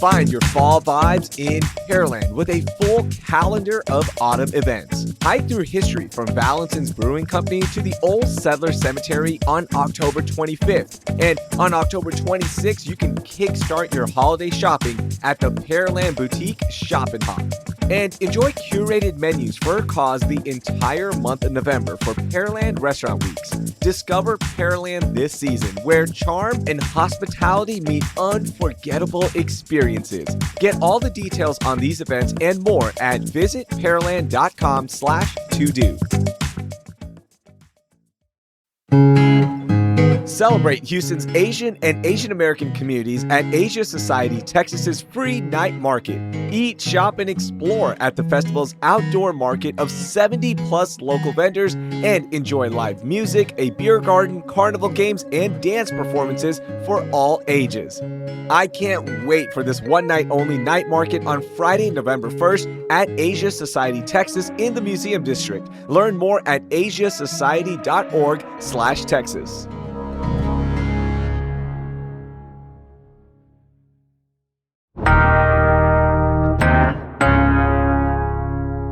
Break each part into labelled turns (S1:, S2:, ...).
S1: Find your fall vibes in Pearland with a full calendar of autumn events. Hike through history from Valentin's Brewing Company to the Old Settler Cemetery on October 25th. And on October 26th, you can kickstart your holiday shopping at the Pearland Boutique Shop and Hop. And enjoy curated menus for a cause the entire month of November for Pearland Restaurant Weeks. Discover Pearland this season, where charm and hospitality meet unforgettable experiences. Get all the details on these events and more at visitpearland.com/to-do. Celebrate Houston's Asian and Asian American communities at Asia Society Texas's free night market. Eat, shop, and explore at the festival's outdoor market of 70-plus local vendors and enjoy live music, a beer garden, carnival games, and dance performances for all ages. I can't wait for this one-night-only night market on Friday, November 1st at Asia Society Texas in the Museum District. Learn more at asiasociety.org/Texas.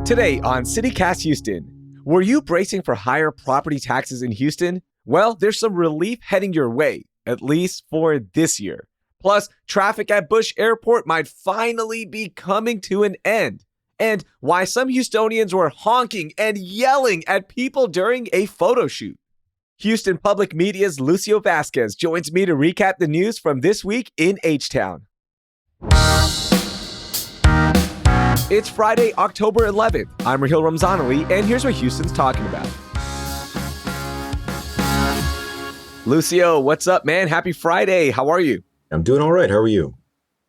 S1: Today on CityCast Houston, were you bracing for higher property taxes in Houston? Well, there's some relief heading your way, at least for this year. Plus, traffic at Bush Airport might finally be coming to an end. And why some Houstonians were honking and yelling at people during a photo shoot. Houston Public Media's Lucio Vasquez joins me to recap the news from this week in H-Town. It's Friday, October 11th. I'm Raheel Ramzanali, and here's what Houston's talking about. Lucio, what's up, man? Happy Friday. How are you?
S2: I'm doing all right. How are you?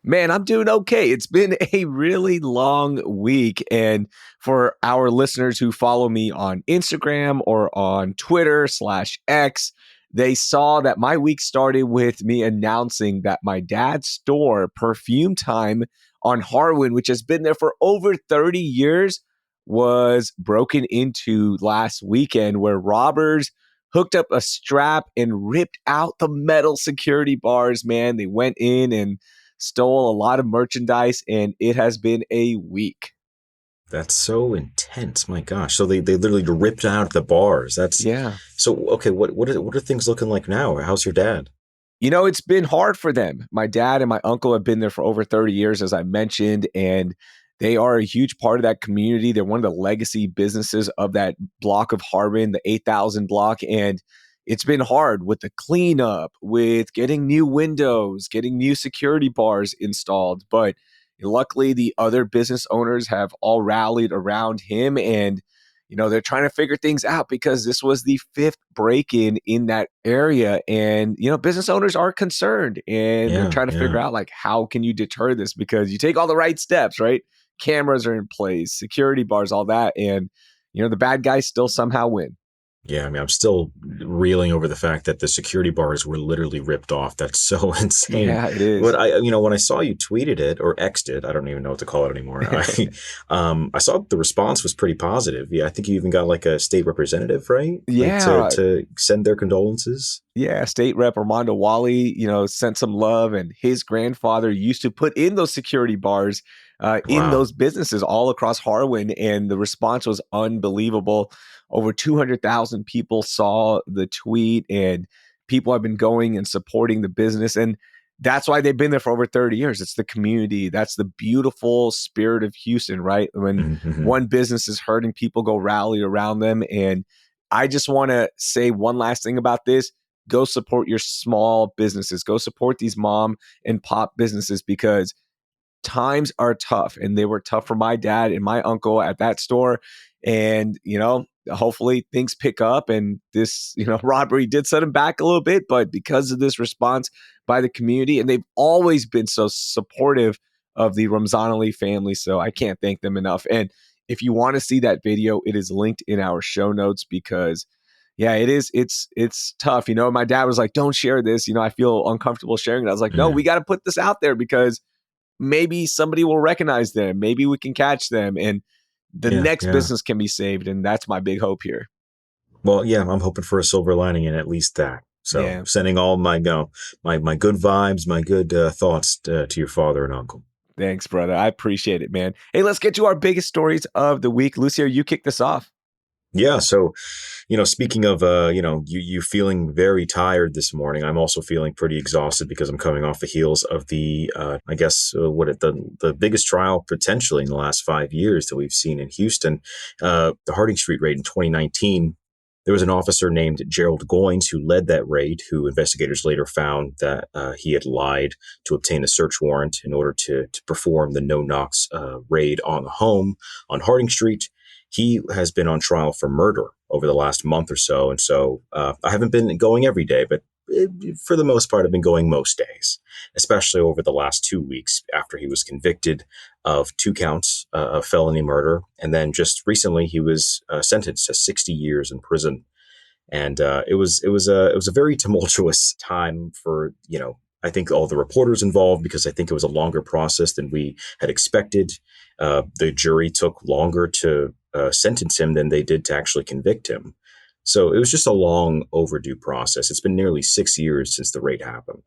S1: Man, I'm doing okay. It's been a really long week. And for our listeners who follow me on Instagram or on Twitter/X, they saw that my week started with me announcing that my dad's store, Perfume Time on Harwin, which has been there for over 30 years, was broken into last weekend, where robbers hooked up a strap and ripped out the metal security bars, man. They went in and stole a lot of merchandise, and it has been a week.
S2: That's so intense. My gosh. So they literally ripped out the bars.
S1: Yeah.
S2: So, okay, what are things looking like now? How's your dad?
S1: You know, it's been hard for them. My dad and my uncle have been there for over 30 years, as I mentioned, and they are a huge part of that community. They're one of the legacy businesses of that block of Harbin, the 8,000 block. And it's been hard with the cleanup, with getting new windows, getting new security bars installed. But luckily, the other business owners have all rallied around him, and you know, they're trying to figure things out because this was the 5th break-in in that area. And, you know, business owners are concerned, and they're trying to figure out, like, how can you deter this? Because you take all the right steps, right? Cameras are in place, security bars, all that. And, you know, the bad guys still somehow win.
S2: Yeah, I mean, I'm still reeling over the fact that the security bars were literally ripped off. That's so insane.
S1: Yeah, it is.
S2: But when I saw you tweeted it or X'd it, I don't even know what to call it anymore. I saw the response was pretty positive. Yeah, I think you even got like a state representative, right?
S1: Yeah.
S2: Like to send their condolences.
S1: Yeah, State Rep Armando Wally, you know, sent some love, and his grandfather used to put in those security bars in those businesses all across Harwin, and the response was unbelievable. Over 200,000 people saw the tweet, and people have been going and supporting the business. And that's why they've been there for over 30 years. It's the community. That's the beautiful spirit of Houston, right? When one business is hurting, people go rally around them. And I just want to say one last thing about this. Go support your small businesses. Go support these mom and pop businesses, because times are tough, and they were tough for my dad and my uncle at that store. And, you know, hopefully things pick up, and this, you know, robbery did set them back a little bit, but because of this response by the community, and they've always been so supportive of the Ramzanali family. So I can't thank them enough. And if you want to see that video, it is linked in our show notes, because yeah, it's tough. You know, my dad was like, don't share this. You know, I feel uncomfortable sharing it. I was like, no, we got to put this out there, because maybe somebody will recognize them. Maybe we can catch them, and the next business can be saved. And that's my big hope here.
S2: Well, yeah, I'm hoping for a silver lining in at least that. So sending all my, my good vibes, my good thoughts to your father and uncle.
S1: Thanks, brother. I appreciate it, man. Hey, let's get to our biggest stories of the week. Lucio, you kick this off.
S2: Yeah. So, speaking of, you feeling very tired this morning, I'm also feeling pretty exhausted because I'm coming off the heels of I guess, the biggest trial potentially in the last 5 years that we've seen in Houston, the Harding Street raid in 2019. There was an officer named Gerald Goines who led that raid, who investigators later found that he had lied to obtain a search warrant in order to perform the no-knocks raid on the home on Harding Street. He has been on trial for murder over the last month or so. And so I haven't been going every day, but for the most part, I've been going most days, especially over the last 2 weeks after he was convicted of 2 counts of felony murder. And then just recently, he was sentenced to 60 years in prison. And it was a very tumultuous time for, I think all the reporters involved, because I think it was a longer process than we had expected. The jury took longer to sentence him than they did to actually convict him. So it was just a long overdue process. It's been nearly 6 years since the raid happened.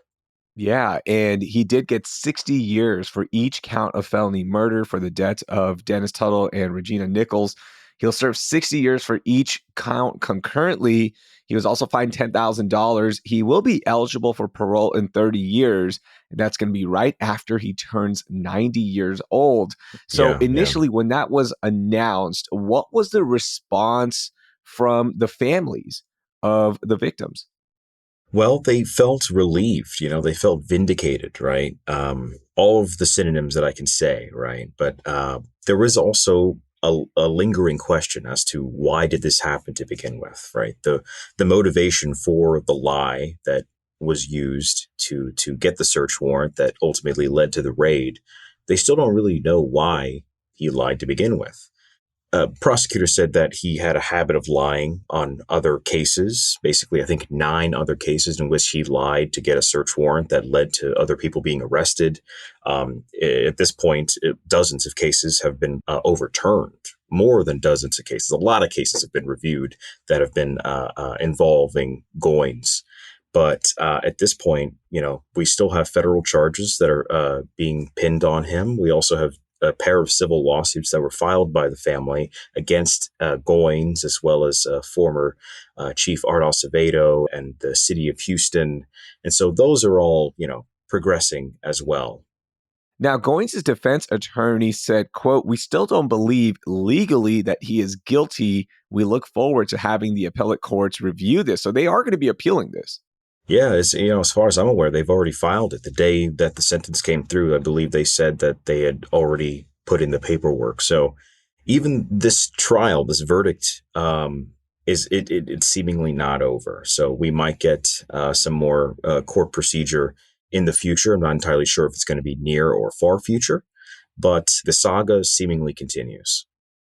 S1: Yeah, and he did get 60 years for each count of felony murder for the deaths of Dennis Tuttle and Regina Nichols. He'll serve 60 years for each count concurrently. He was also fined $10,000. He will be eligible for parole in 30 years. And that's going to be right after he turns 90 years old. So
S2: Yeah, yeah.
S1: initially, when that was announced, what was the response from the families of the victims?
S2: Well, they felt relieved, they felt vindicated, right? All of the synonyms that I can say, right? But there was also a lingering question as to why did this happen to begin with, right? The motivation for the lie that was used to get the search warrant that ultimately led to the raid, they still don't really know why he lied to begin with. Prosecutor said that he had a habit of lying on other cases, basically, I think 9 other cases in which he lied to get a search warrant that led to other people being arrested. At this point, dozens of cases have been overturned, more than dozens of cases. A lot of cases have been reviewed that have been involving Goines. But at this point, we still have federal charges that are being pinned on him. We also have a pair of civil lawsuits that were filed by the family against Goines, as well as former Chief Art Acevedo and the city of Houston. And so those are all, progressing as well.
S1: Now, Goines' defense attorney said, quote, "We still don't believe legally that he is guilty. We look forward to having the appellate courts review this." So they are going to be appealing this.
S2: Yeah, as far as I'm aware, they've already filed it. The day that the sentence came through, I believe they said that they had already put in the paperwork. So even this trial, this verdict, it's seemingly not over. So we might get some more court procedure in the future. I'm not entirely sure if it's going to be near or far future, but the saga seemingly continues.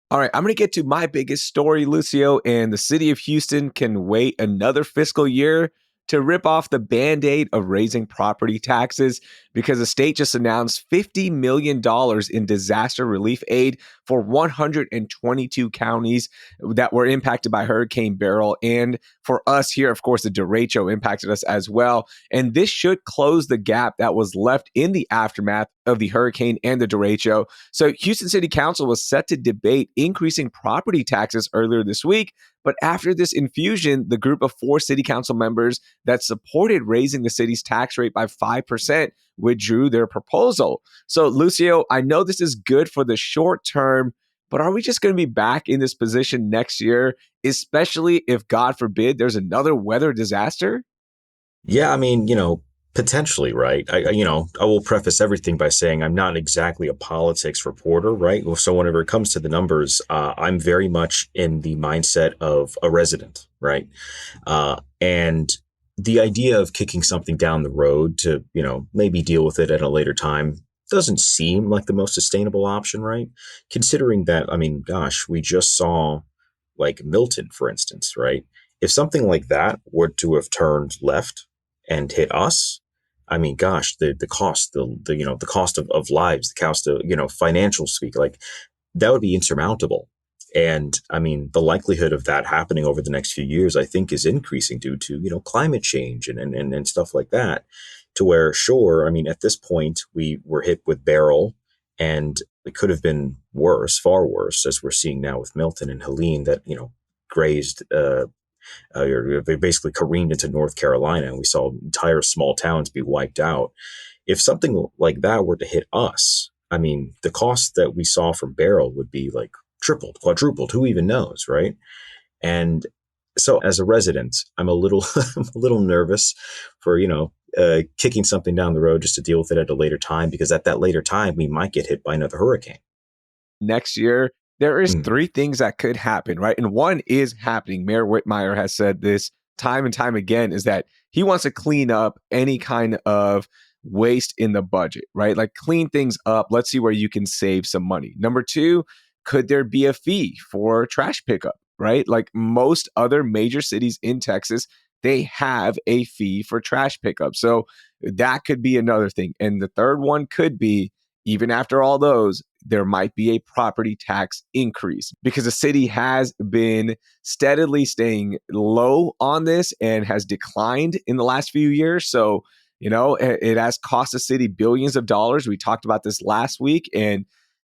S1: All right, I'm going to get to my biggest story, Lucio, and the city of Houston can wait another fiscal year to rip off the Band-Aid of raising property taxes because the state just announced $50 million in disaster relief aid for 122 counties that were impacted by Hurricane Beryl. And for us here, of course, the derecho impacted us as well. And this should close the gap that was left in the aftermath of the hurricane and the derecho. So Houston City Council was set to debate increasing property taxes earlier this week. But after this infusion, the group of 4 city council members that supported raising the city's tax rate by 5% withdrew their proposal. So, Lucio, I know this is good for the short term, but are we just going to be back in this position next year, especially if, God forbid, there's another weather disaster?
S2: Yeah, I mean, potentially, right? I will preface everything by saying I'm not exactly a politics reporter, right? So whenever it comes to the numbers, I'm very much in the mindset of a resident, right? And the idea of kicking something down the road to, maybe deal with it at a later time doesn't seem like the most sustainable option, right? Considering that, I mean, gosh, we just saw like Milton, for instance, right? If something like that were to have turned left and hit us, I mean, gosh, the cost, the cost of lives, the cost of, financial speak, like that would be insurmountable. And I mean, the likelihood of that happening over the next few years, I think, is increasing due to, climate change and stuff like that. To where, sure, I mean, at this point, we were hit with Beryl, And it could have been worse, far worse, as we're seeing now with Milton and Helene that, grazed, or they basically careened into North Carolina, and we saw entire small towns be wiped out. If something like that were to hit us, I mean, the cost that we saw from Beryl would be like tripled, quadrupled, who even knows, right? And so as a resident, I'm a little I'm a little nervous for, kicking something down the road just to deal with it at a later time, because at that later time, we might get hit by another hurricane.
S1: Next year, there is
S2: Mm.
S1: three things that could happen, right? And one is happening. Mayor Whitmire has said this time and time again, is that he wants to clean up any kind of waste in the budget, right? Like clean things up. Let's see where you can save some money. Number two, could there be a fee for trash pickup, right? Like most other major cities in Texas, they have a fee for trash pickup. So that could be another thing. And the third one could be, even after all those, there might be a property tax increase because the city has been steadily staying low on this and has declined in the last few years. So, it has cost the city billions of dollars. We talked about this last week, and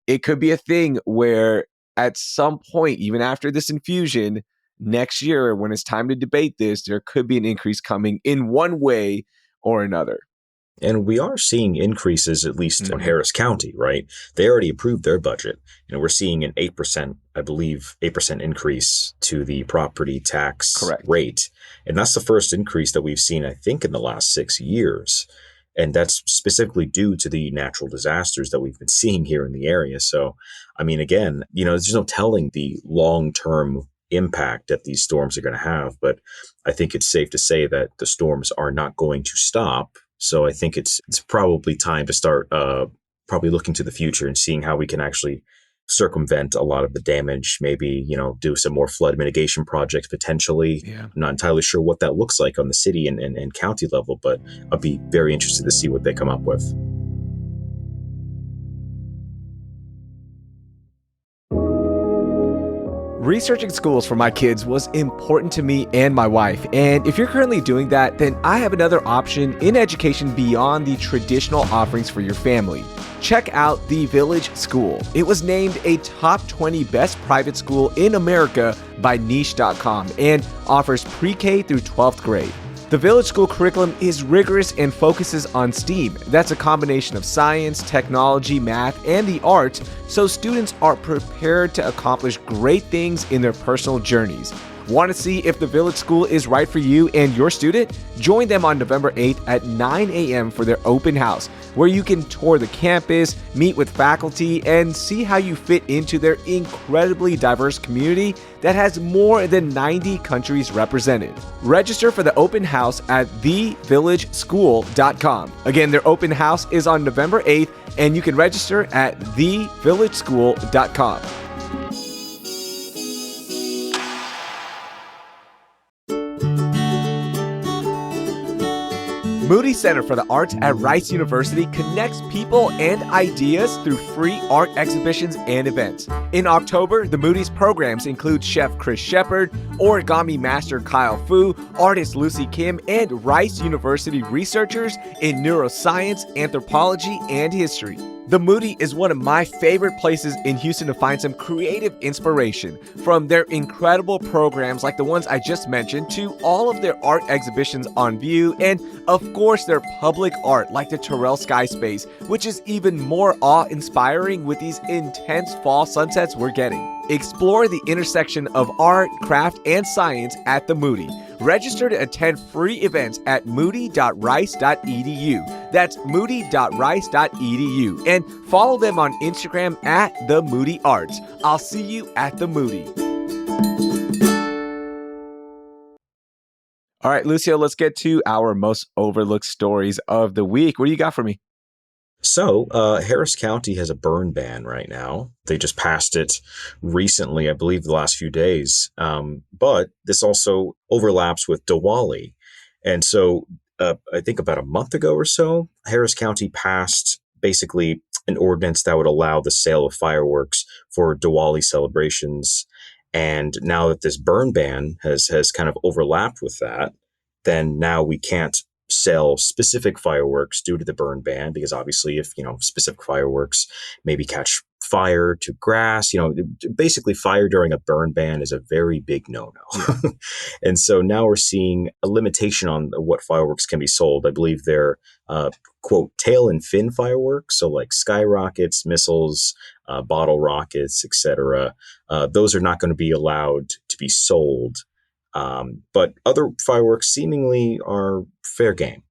S1: it could be a thing where at some point, even after this infusion next year, when it's time to debate this, there could be an increase coming in one way or another.
S2: And we are seeing increases, at least in Harris County, right? They already approved their budget. We're seeing an 8%, I believe, 8% increase to the property tax rate. And that's the first increase that we've seen, I think, in the last 6 years. And that's specifically due to the natural disasters that we've been seeing here in the area. So, I mean, again, there's no telling the long-term impact that these storms are going to have. But I think it's safe to say that the storms are not going to stop. So I think it's probably time to start probably looking to the future and seeing how we can actually circumvent a lot of the damage, maybe, do some more flood mitigation projects potentially.
S1: Yeah.
S2: I'm not entirely sure what that looks like on the city and county level, but I'll be very interested to see what they come up with.
S1: Researching schools for my kids was important to me and my wife, and if you're currently doing that, then I have another option in education beyond the traditional offerings for your family. Check out The Village School. It was named a top 20 best private school in America by niche.com and offers pre-K through 12th grade. The Village School curriculum is rigorous and focuses on STEAM. That's a combination of science, technology, math, and the arts, so students are prepared to accomplish great things in their personal journeys. Want to see if the Village School is right for you and your student? Join them on November 8th at 9 a.m. for their open house, where you can tour the campus, meet with faculty, and see how you fit into their incredibly diverse community that has more than 90 countries represented. Register for the open house at thevillageschool.com. Again, their open house is on November 8th, and you can register at thevillageschool.com. Moody Center for the Arts at Rice University connects people and ideas through free art exhibitions and events. In October, the Moody's programs include Chef Chris Shepard, origami master Kyle Fu, artist Lucy Kim, and Rice University researchers in neuroscience, anthropology, and history. The Moody is one of my favorite places in Houston to find some creative inspiration, from their incredible programs like the ones I just mentioned to all of their art exhibitions on view, and of course their public art like the Terrell Sky Space, which is even more awe-inspiring with these intense fall sunsets we're getting. Explore the intersection of art, craft, and science at the Moody. Register to attend free events at moody.rice.edu. That's moody.rice.edu. And follow them on Instagram at The Moody Arts. I'll see you at the Moody. All right, Lucio, let's get to our most overlooked stories of the week. What do you got for me?
S2: So, Harris County has a burn ban right now. They just passed it recently, I believe the last few days. But this also overlaps with Diwali. And so I think about a month ago or so, Harris County passed basically an ordinance that would allow the sale of fireworks for Diwali celebrations. And now that this burn ban has kind of overlapped with that, then now we can't sell specific fireworks due to the burn ban, because obviously if, specific fireworks maybe catch fire to grass, basically fire during a burn ban is a very big
S1: Yeah.
S2: no-no. And so now we're seeing a limitation on what fireworks can be sold. I believe they're, quote, tail and fin fireworks. So like skyrockets, missiles, bottle rockets, etc. Those are not going to be allowed to be sold. But other fireworks seemingly are fair game.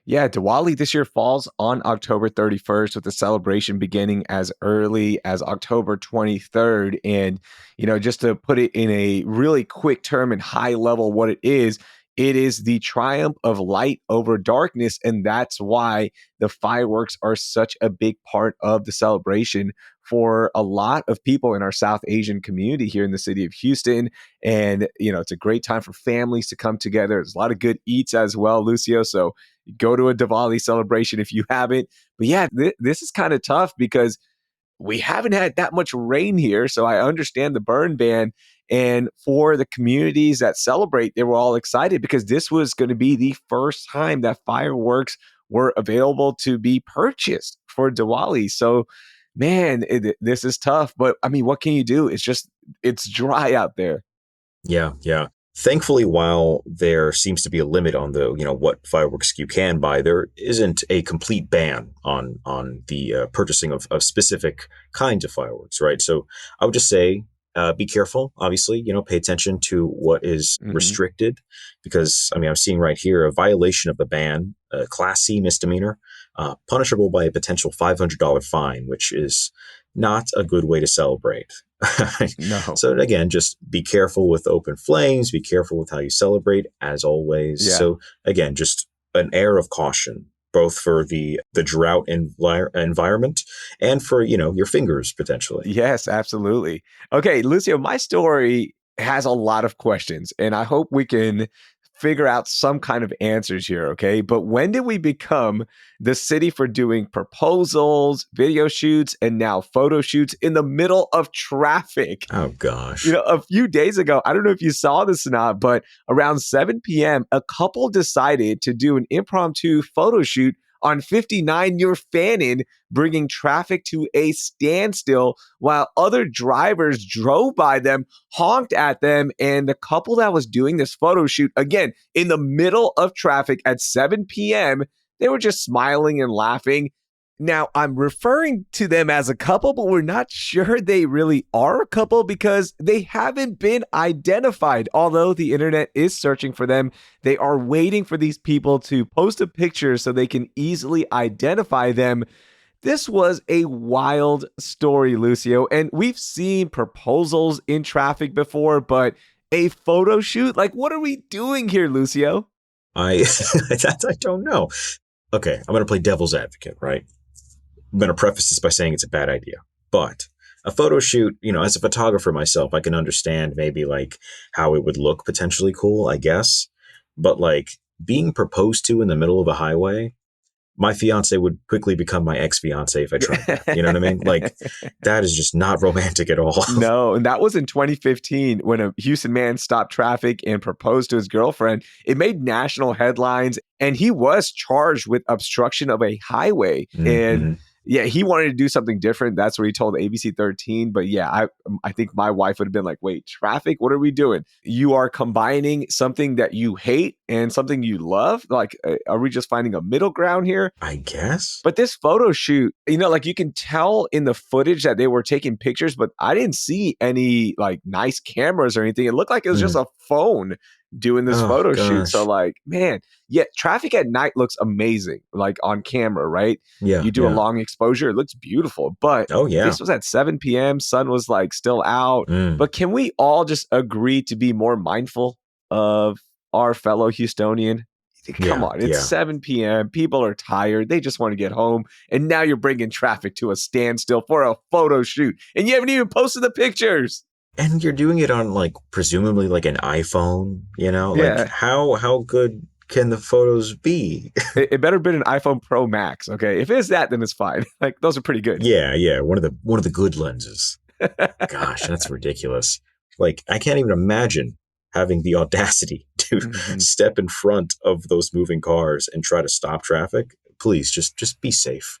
S1: Yeah, Diwali this year falls on October 31st with the celebration beginning as early as October 23rd. And, just to put it in a really quick term and high level, what it is the triumph of light over darkness. And that's why the fireworks are such a big part of the celebration for a lot of people in our South Asian community here in the city of Houston. And, it's a great time for families to come together. There's a lot of good eats as well, Lucio. So, go to a Diwali celebration if you haven't. But yeah, this is kind of tough because we haven't had that much rain here. So I understand the burn ban. And for the communities that celebrate, they were all excited because this was going to be the first time that fireworks were available to be purchased for Diwali. So, man, this is tough. But I mean, what can you do? It's dry out there.
S2: Yeah, yeah. Thankfully, while there seems to be a limit on the, what fireworks you can buy, there isn't a complete ban on the purchasing of specific kinds of fireworks, right? So I would just say, be careful. Obviously, pay attention to what is
S1: Mhm.
S2: restricted, because I mean, I'm seeing right here a violation of the ban, a Class C misdemeanor, punishable by a potential $500 fine, which is not a good way to celebrate.
S1: No.
S2: So again, just be careful with open flames, be careful with how you celebrate, as always.
S1: Yeah.
S2: So again, just an air of caution, both for the drought environment and for, your fingers potentially.
S1: Yes, absolutely. Okay, Lucio, my story has a lot of questions, and I hope we can figure out some kind of answers here, okay? But when did we become the city for doing proposals, video shoots, and now photo shoots in the middle of traffic?
S2: Oh gosh.
S1: A few days ago, I don't know if you saw this or not, but around 7 p.m., a couple decided to do an impromptu photo shoot on 59 near Fannin, bringing traffic to a standstill while other drivers drove by them, honked at them. And the couple that was doing this photo shoot, again, in the middle of traffic at 7 p.m., they were just smiling and laughing. Now, I'm referring to them as a couple, but we're not sure they really are a couple because they haven't been identified. Although the internet is searching for them, they are waiting for these people to post a picture so they can easily identify them. This was a wild story, Lucio, and we've seen proposals in traffic before, but a photo shoot? Like, what are we doing here, Lucio?
S2: I I don't know. Okay, I'm going to play devil's advocate, right? I'm going to preface this by saying it's a bad idea, but a photo shoot, as a photographer myself, I can understand maybe like how it would look potentially cool, I guess. But like being proposed to in the middle of a highway, my fiance would quickly become my ex-fiance if I tried that. You know what I mean? Like that is just not romantic at all.
S1: No, and that was in 2015 when a Houston man stopped traffic and proposed to his girlfriend. It made national headlines, and he was charged with obstruction of a highway. And
S2: Mm-hmm.
S1: yeah, he wanted to do something different. That's what he told ABC 13. But yeah, I think my wife would have been like, wait, traffic? What are we doing? You are combining something that you hate and something you love? Like, are we just finding a middle ground here?
S2: I guess.
S1: But this photo shoot, like you can tell in the footage that they were taking pictures, but I didn't see any like nice cameras or anything. It looked like it was just
S2: Mm.
S1: a phone doing this
S2: Oh
S1: photo shoot. So
S2: gosh.
S1: like, man, yeah, traffic at night looks amazing, like on camera, right?
S2: Yeah,
S1: You do a
S2: yeah.
S1: long exposure, it looks beautiful. But
S2: Oh yeah.
S1: this was at 7 p.m. Sun was like still out.
S2: Mm.
S1: But can we all just agree to be more mindful of our fellow Houstonian? Come
S2: Yeah,
S1: on, it's
S2: yeah.
S1: 7 p.m. People are tired. They just want to get home. And now you're bringing traffic to a standstill for a photo shoot. And you haven't even posted the pictures.
S2: And you're doing it on like presumably like an iPhone, like
S1: Yeah.
S2: how good can the photos be?
S1: It better be an iPhone Pro Max. Okay. If it's that, then it's fine. Like those are pretty good.
S2: Yeah, yeah, one of the good lenses. Gosh, that's ridiculous. Like I can't even imagine having the audacity to step in front of those moving cars and try to stop traffic, please just be safe.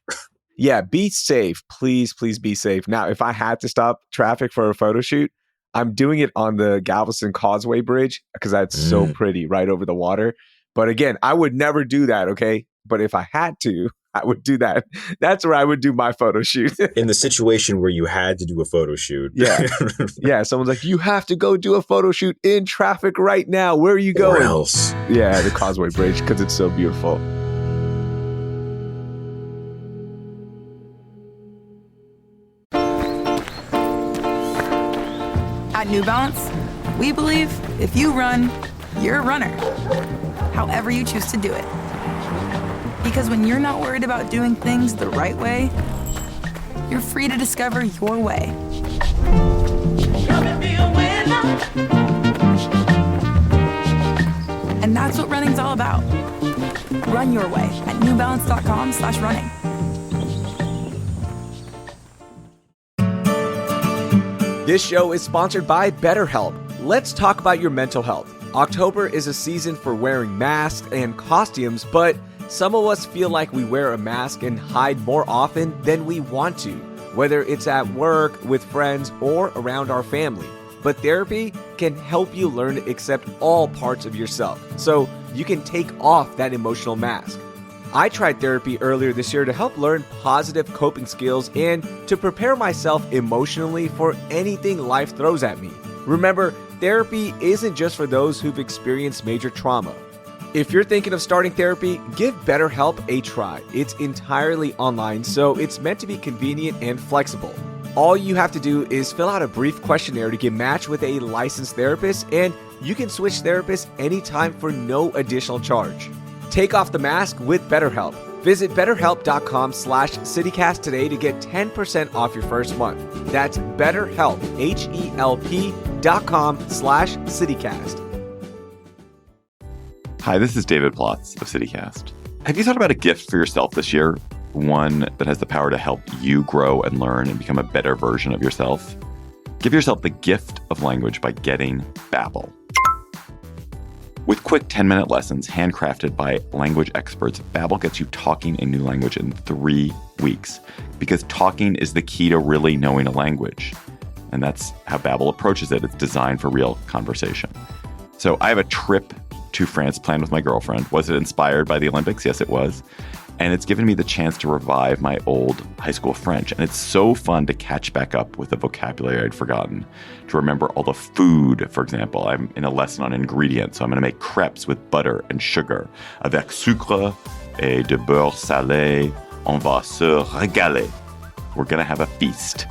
S1: Yeah, be safe. Please, please be safe. Now, if I had to stop traffic for a photo shoot, I'm doing it on the Galveston Causeway Bridge because that's so pretty right over the water. But again, I would never do that, okay? But if I had to, I would do that. That's where I would do my photo shoot.
S2: In the situation where you had to do a photo shoot.
S1: Yeah. Yeah. Someone's like, you have to go do a photo shoot in traffic right now. Where are you going?
S2: Or else.
S1: Yeah, the Causeway Bridge because it's so beautiful.
S3: At New Balance, we believe if you run, you're a runner, however you choose to do it. Because when you're not worried about doing things the right way, you're free to discover your way. And that's what running's all about. Run your way at newbalance.com/running.
S1: This show is sponsored by BetterHelp. Let's talk about your mental health. October is a season for wearing masks and costumes, but some of us feel like we wear a mask and hide more often than we want to, whether it's at work, with friends, or around our family. But therapy can help you learn to accept all parts of yourself, so you can take off that emotional mask. I tried therapy earlier this year to help learn positive coping skills and to prepare myself emotionally for anything life throws at me. Remember, therapy isn't just for those who've experienced major trauma. If you're thinking of starting therapy, give BetterHelp a try. It's entirely online, so it's meant to be convenient and flexible. All you have to do is fill out a brief questionnaire to get matched with a licensed therapist, and you can switch therapists anytime for no additional charge. Take off the mask with BetterHelp. Visit betterhelp.com /citycast today to get 10% off your first month. That's BetterHelp, HELP.com /citycast.
S4: Hi, this is David Plotz of CityCast. Have you thought about a gift for yourself this year? One that has the power to help you grow and learn and become a better version of yourself? Give yourself the gift of language by getting Babbel. With quick 10-minute lessons handcrafted by language experts, Babbel gets you talking a new language in 3 weeks. Because talking is the key to really knowing a language. And that's how Babbel approaches it. It's designed for real conversation. So I have a trip to France planned with my girlfriend. Was it inspired by the Olympics? Yes, it was. And it's given me the chance to revive my old high school French. And it's so fun to catch back up with the vocabulary I'd forgotten. To remember all the food, for example. I'm in a lesson on ingredients, so I'm going to make crepes with butter and sugar. Avec sucre et de beurre salé, on va se régaler. We're going to have a feast.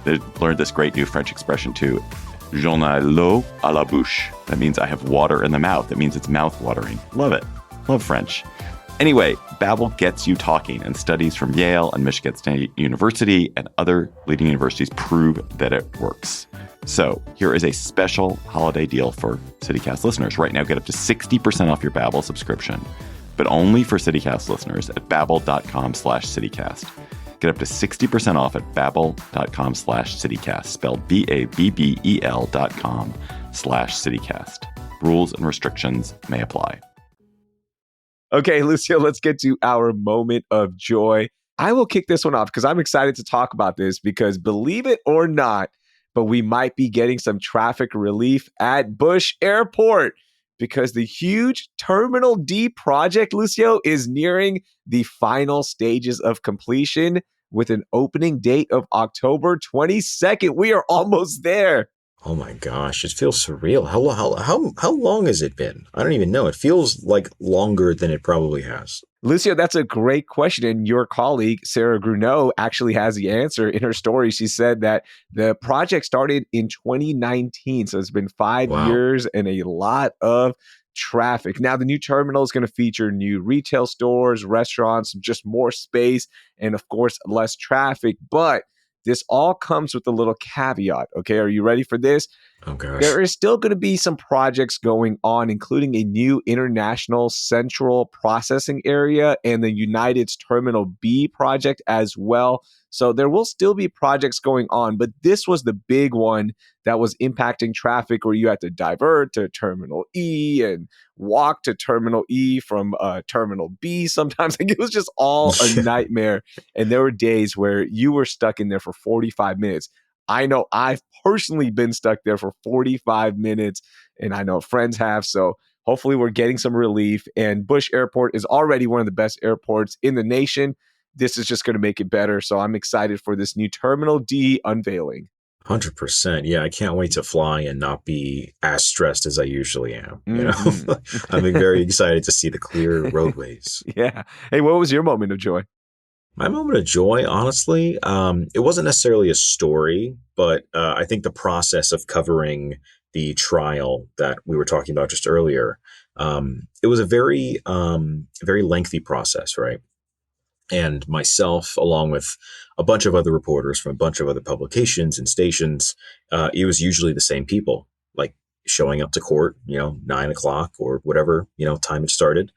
S4: They learned this great new French expression too. J'en ai l'eau à la bouche. That means I have water in the mouth. That means it's mouth-watering. Love it. Love French. Anyway, Babbel gets you talking, and studies from Yale and Michigan State University and other leading universities prove that it works. So here is a special holiday deal for CityCast listeners. Right now, get up to 60% off your Babbel subscription, but only for CityCast listeners at babbel.com /citycast. Get up to 60% off at babbel.com /citycast, spelled BABBEL.com /citycast. Rules and restrictions may apply.
S1: Okay, Lucio, let's get to our moment of joy. I will kick this one off because I'm excited to talk about this because believe it or not, but we might be getting some traffic relief at Bush Airport because the huge Terminal D project, Lucio, is nearing the final stages of completion with an opening date of October 22nd. We are almost there.
S2: Oh my gosh, it feels surreal. How long has it been? I don't even know. It feels like longer than it probably has.
S1: Lucio, that's a great question. And your colleague, Sarah Gruneau, actually has the answer in her story. She said that the project started in 2019. So it's been 5 years and a lot of traffic. Now, the new terminal is going to feature new retail stores, restaurants, just more space, and of course, less traffic. But this all comes with a little caveat. Okay, are you ready for this?
S2: Oh, gosh.
S1: There is still going to be some projects going on, including a new international central processing area and the United's Terminal B project as well. So there will still be projects going on, but this was the big one that was impacting traffic where you had to divert to Terminal E and walk to Terminal E from Terminal B sometimes. Like, it was just all a nightmare. And there were days where you were stuck in there for 45 minutes. I know I've personally been stuck there for 45 minutes, and I know friends have. So hopefully we're getting some relief. And Bush Airport is already one of the best airports in the nation. This is just going to make it better. So I'm excited for this new Terminal D unveiling.
S2: 100%. Yeah, I can't wait to fly and not be as stressed as I usually am. You know, I'm very excited to see the clear roadways.
S1: Yeah. Hey, what was your moment of joy?
S2: My moment of joy, honestly, it wasn't necessarily a story, but I think the process of covering the trial that we were talking about just earlier, it was a very lengthy process, right? And myself, along with a bunch of other reporters from a bunch of other publications and stations, it was usually the same people, like showing up to court, 9:00 or whatever, time it started.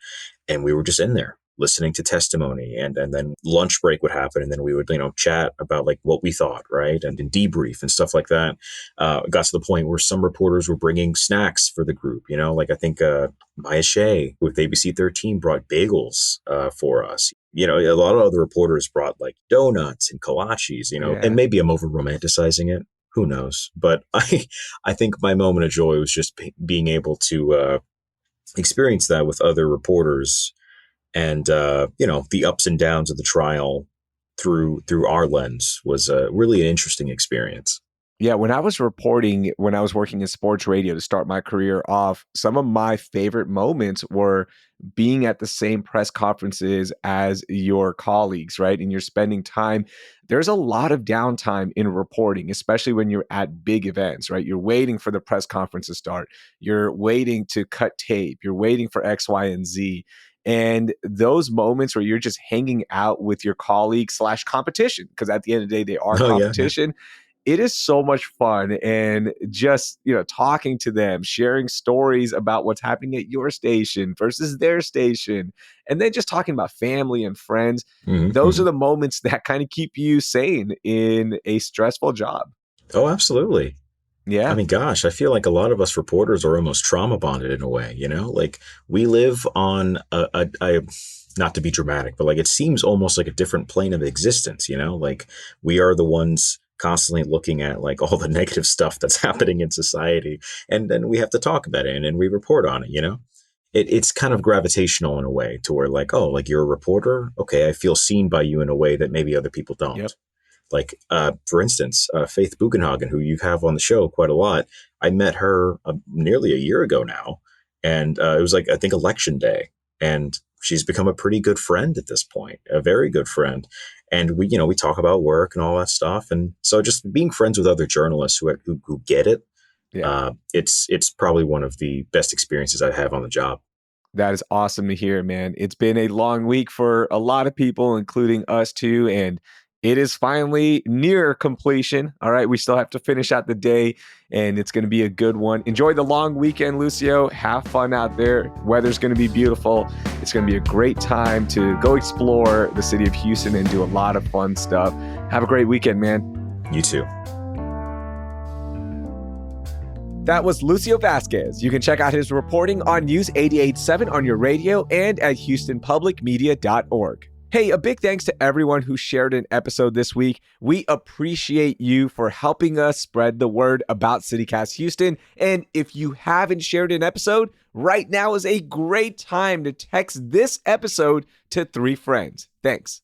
S2: And we were just in there listening to testimony, and then lunch break would happen, and then we would chat about like what we thought, right, and debrief and stuff like that. It got to the point where some reporters were bringing snacks for the group, like I think Maya Shea with ABC 13 brought bagels for us. A lot of other reporters brought like donuts and kolaches, and maybe I'm over romanticizing it, who knows, but I think my moment of joy was just being able to experience that with other reporters. And, the ups and downs of the trial through our lens was really an interesting experience.
S1: Yeah, when I was working in sports radio to start my career off, some of my favorite moments were being at the same press conferences as your colleagues, right? And you're spending time. There's a lot of downtime in reporting, especially when you're at big events, right? You're waiting for the press conference to start. You're waiting to cut tape. You're waiting for X, Y, and Z. And those moments where you're just hanging out with your colleagues / competition, because at the end of the day, they are competition. Yeah. It is so much fun. And just, talking to them, sharing stories about what's happening at your station versus their station, and then just talking about family and friends. Those are the moments that kind of keep you sane in a stressful job.
S2: Oh, absolutely.
S1: Yeah.
S2: I mean, gosh, I feel like a lot of us reporters are almost trauma bonded in a way, like we live on a not to be dramatic, but like it seems almost like a different plane of existence, like we are the ones constantly looking at like all the negative stuff that's happening in society. And then we have to talk about it and we report on it, It's kind of gravitational in a way to where like, oh, like you're a reporter. Okay, I feel seen by you in a way that maybe other people don't. Yep. Like, for instance, Faith Buchenhagen, who you have on the show quite a lot, I met her nearly a year ago now. And it was like, I think, Election Day. And she's become a pretty good friend at this point, a very good friend. And we talk about work and all that stuff. And so just being friends with other journalists who get it, it's probably one of the best experiences I have on the job.
S1: That is awesome to hear, man. It's been a long week for a lot of people, including us too. And it is finally near completion. All right, we still have to finish out the day, and it's going to be a good one. Enjoy the long weekend, Lucio. Have fun out there. Weather's going to be beautiful. It's going to be a great time to go explore the city of Houston and do a lot of fun stuff. Have a great weekend, man.
S2: You too.
S1: That was Lucio Vasquez. You can check out his reporting on News 88.7 on your radio and at HoustonPublicMedia.org. Hey, a big thanks to everyone who shared an episode this week. We appreciate you for helping us spread the word about CityCast Houston. And if you haven't shared an episode, right now is a great time to text this episode to 3 friends. Thanks.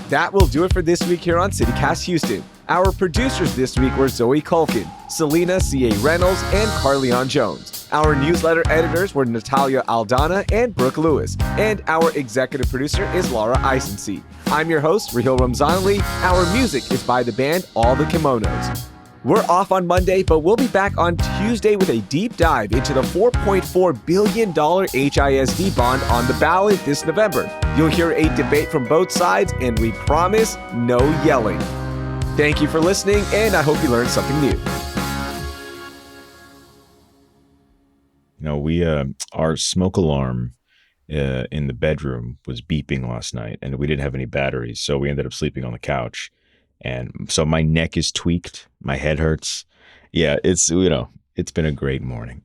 S1: That will do it for this week here on CityCast Houston. Our producers this week were Zoe Culkin, Selena C.A. Reynolds, and Carleon Jones. Our newsletter editors were Natalia Aldana and Brooke Lewis. And our executive producer is Laura Eisensee. I'm your host, Raheel Ramzanali. Our music is by the band All the Kimonos. We're off on Monday, but we'll be back on Tuesday with a deep dive into the $4.4 billion HISD bond on the ballot this November. You'll hear a debate from both sides, and we promise no yelling. Thank you for listening, and I hope you learned something new.
S2: Our smoke alarm in the bedroom was beeping last night, and we didn't have any batteries, so we ended up sleeping on the couch. And so my neck is tweaked, my head hurts. Yeah, it's been a great morning.